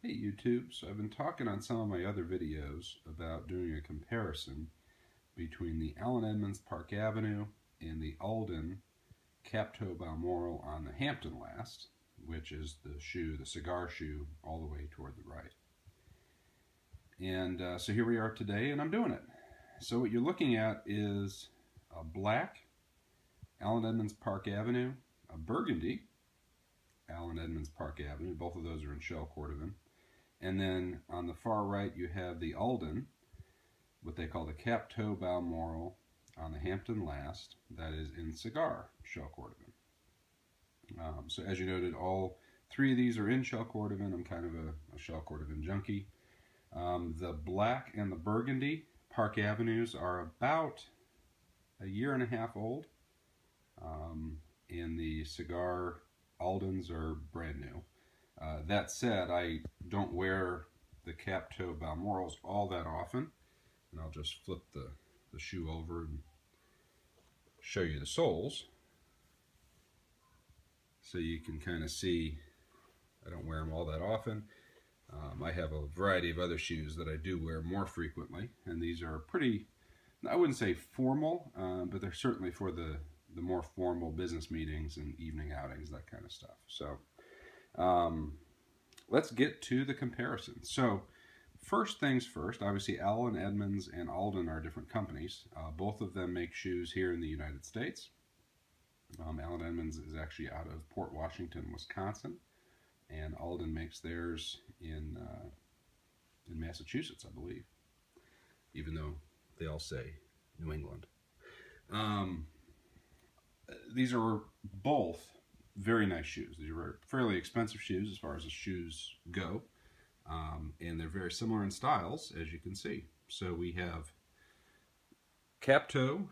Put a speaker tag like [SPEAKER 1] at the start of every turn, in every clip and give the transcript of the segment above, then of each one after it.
[SPEAKER 1] Hey YouTube, so I've been talking on some of my other videos about doing a comparison between the Allen Edmonds Park Avenue and the Alden Capto Balmoral on the Hampton last, which is the shoe, the cigar shoe, all the way toward the right. And so here we are today, and I'm doing it. So what you're looking at is a black Allen Edmonds Park Avenue, a Burgundy Allen Edmonds Park Avenue. Both of those are in shell cordovan. And then on the far right you have the Alden, what they call the Capto Balmoral on the Hampton last, that is in Cigar shell cordovan. So as you noted, all three of these are in shell cordovan. I'm kind of a shell cordovan junkie. The black and the Burgundy Park Avenues are about a year and a half old, and the Cigar Aldens are brand new. That said, I don't wear the Capto Balmorals all that often, and I'll just flip the shoe over and show you the soles so you can kind of see. I don't wear them all that often. I have a variety of other shoes that I do wear more frequently, and these are pretty, I wouldn't say formal, but they're certainly for the more formal business meetings and evening outings, that kind of stuff. So let's get to the comparison. So first things first, obviously Allen Edmonds and Alden are different companies. Both of them make shoes here in the United States. Allen Edmonds is actually out of Port Washington, Wisconsin, and Alden makes theirs in Massachusetts, I believe, even though they all say New England. These are both very nice shoes. These are fairly expensive shoes as far as the shoes go, and they're very similar in styles, as you can see. So we have Capto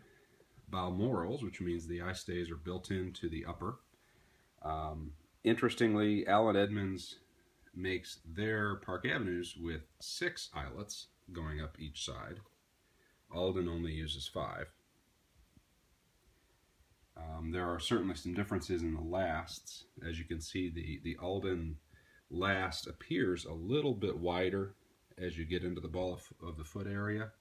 [SPEAKER 1] Balmorals, which means the eye stays are built into the upper. Interestingly, Allen Edmonds makes their Park Avenues with 6 eyelets going up each side. Alden only uses 5. There are certainly some differences in the lasts. As you can see, the Alden last appears a little bit wider as you get into the ball of the foot area,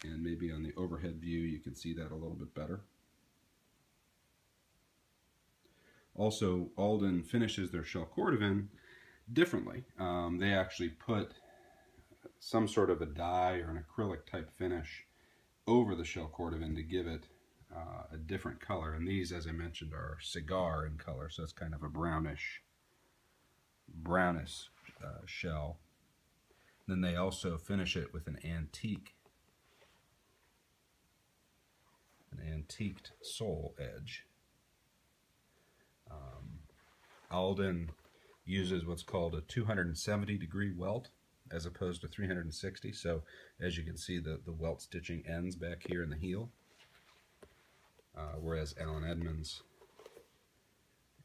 [SPEAKER 1] and maybe on the overhead view you can see that a little bit better. Also, Alden finishes their shell cordovan differently. They actually put some sort of a dye or an acrylic type finish over the shell cordovan to give it a different color. And these, as I mentioned, are cigar in color, so it's kind of a brownish shell. Then they also finish it with an antiqued sole edge. Alden uses what's called a 270-degree welt as opposed to 360. So as you can see, the welt stitching ends back here in the heel, whereas Allen Edmonds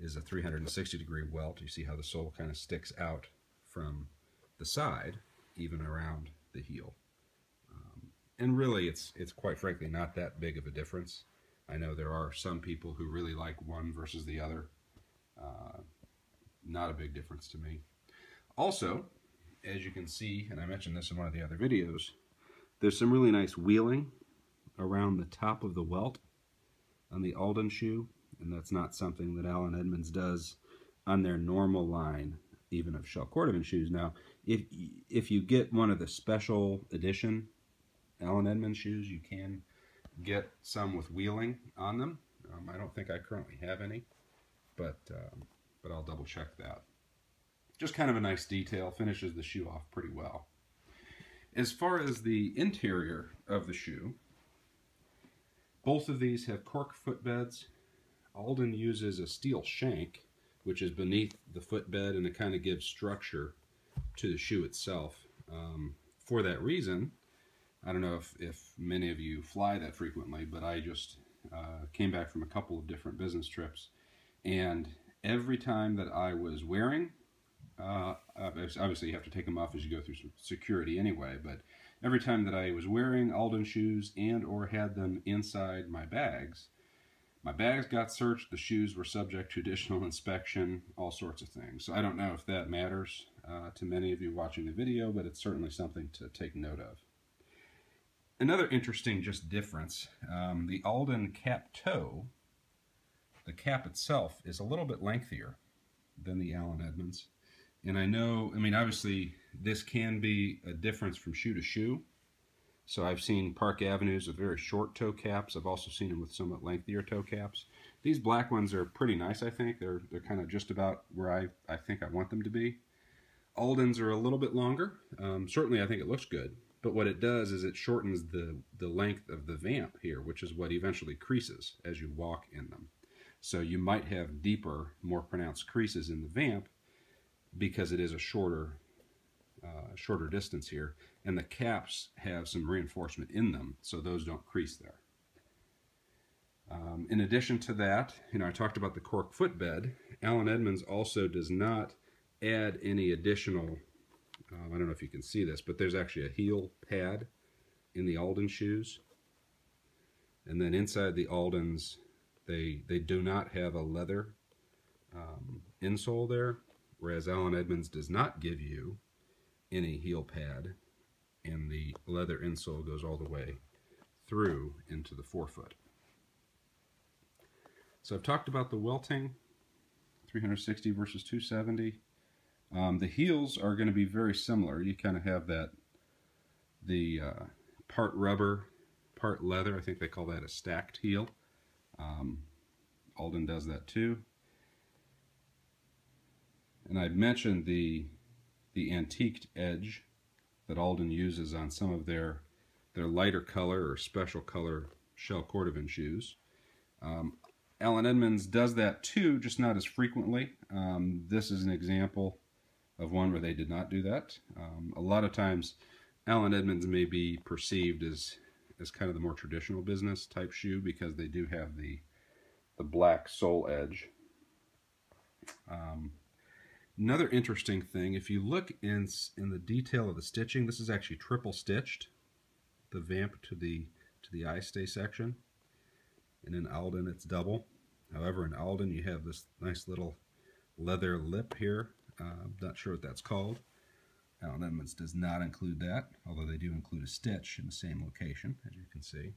[SPEAKER 1] is a 360-degree welt. You see how the sole kind of sticks out from the side, even around the heel. And really, it's quite frankly not that big of a difference. I know there are some people who really like one versus the other. Not a big difference to me. Also, as you can see, and I mentioned this in one of the other videos, there's some really nice wheeling around the top of the welt on the Alden shoe, and that's not something that Allen Edmonds does on their normal line, even of shell cordovan shoes. Now, if you get one of the special edition Allen Edmonds shoes, you can get some with wheeling on them. I don't think I currently have any, but I'll double check that. Just kind of a nice detail, finishes the shoe off pretty well. As far as the interior of the shoe, both of these have cork footbeds. Alden uses a steel shank, which is beneath the footbed, and it kind of gives structure to the shoe itself. For that reason, I don't know if many of you fly that frequently, but I just came back from a couple of different business trips, and every time that I was wearing, obviously you have to take them off as you go through security anyway, but every time that I was wearing Alden shoes and or had them inside my bags, My bags got searched, the shoes were subject to additional inspection, all sorts of things. So I don't know if that matters to many of you watching the video, but it's certainly something to take note of. Another interesting just difference, the Alden cap toe, the cap itself is a little bit lengthier than the Allen Edmonds. And I know, I mean, obviously this can be a difference from shoe to shoe. So I've seen Park Avenues with very short toe caps. I've also seen them with somewhat lengthier toe caps. These black ones are pretty nice, I think. They're kind of just about where I think I want them to be. Aldens are a little bit longer. Certainly I think it looks good. But what it does is it shortens the length of the vamp here, which is what eventually creases as you walk in them. So you might have deeper, more pronounced creases in the vamp because it is a shorter distance here, and the caps have some reinforcement in them, so those don't crease there. In addition to that, I talked about the cork footbed. Allen Edmonds also does not add any additional, I don't know if you can see this, but there's actually a heel pad in the Alden shoes. And then inside the Aldens, they do not have a leather insole there, whereas Allen Edmonds does not give you any heel pad, and the leather insole goes all the way through into the forefoot. So I've talked about the welting, 360 versus 270. The heels are going to be very similar. You kind of have the part rubber, part leather. I think they call that a stacked heel. Alden does that too. And I mentioned the antiqued edge that Alden uses on some of their lighter color or special color shell cordovan shoes. Allen Edmonds does that too, just not as frequently. This is an example of one where they did not do that. A lot of times Allen Edmonds may be perceived as kind of the more traditional business type shoe because they do have the black sole edge. Another interesting thing, if you look in the detail of the stitching, this is actually triple stitched, the vamp to the eye stay section. And in Alden it's double. However, in Alden you have this nice little leather lip here. I'm not sure what that's called. Allen Edmonds does not include that, although they do include a stitch in the same location, as you can see.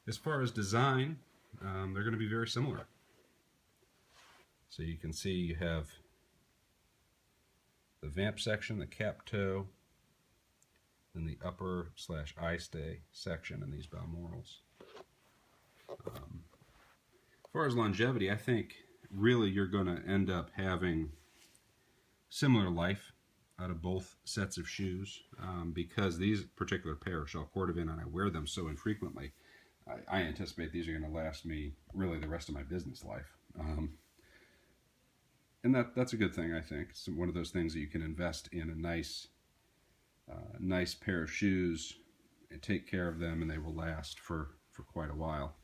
[SPEAKER 1] As far as design, they're going to be very similar. So you can see you have the vamp section, the cap toe, and the upper / eye stay section in these balmorals. As far as longevity, I think really you're going to end up having similar life out of both sets of shoes because these particular pair are shell cordovan and I wear them so infrequently. I anticipate these are going to last me really the rest of my business life. And that's a good thing, I think. It's one of those things that you can invest in a nice pair of shoes and take care of them, and they will last for quite a while.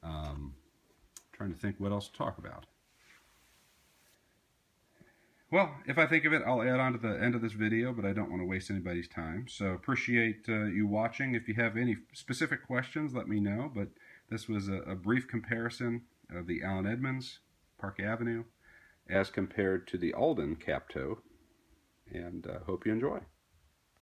[SPEAKER 1] Trying to think what else to talk about. Well, if I think of it, I'll add on to the end of this video, but I don't want to waste anybody's time. So appreciate you watching. If you have any specific questions, let me know. But this was a brief comparison of the Allen Edmonds Park Avenue as compared to the Alden cap toe, and hope you enjoy.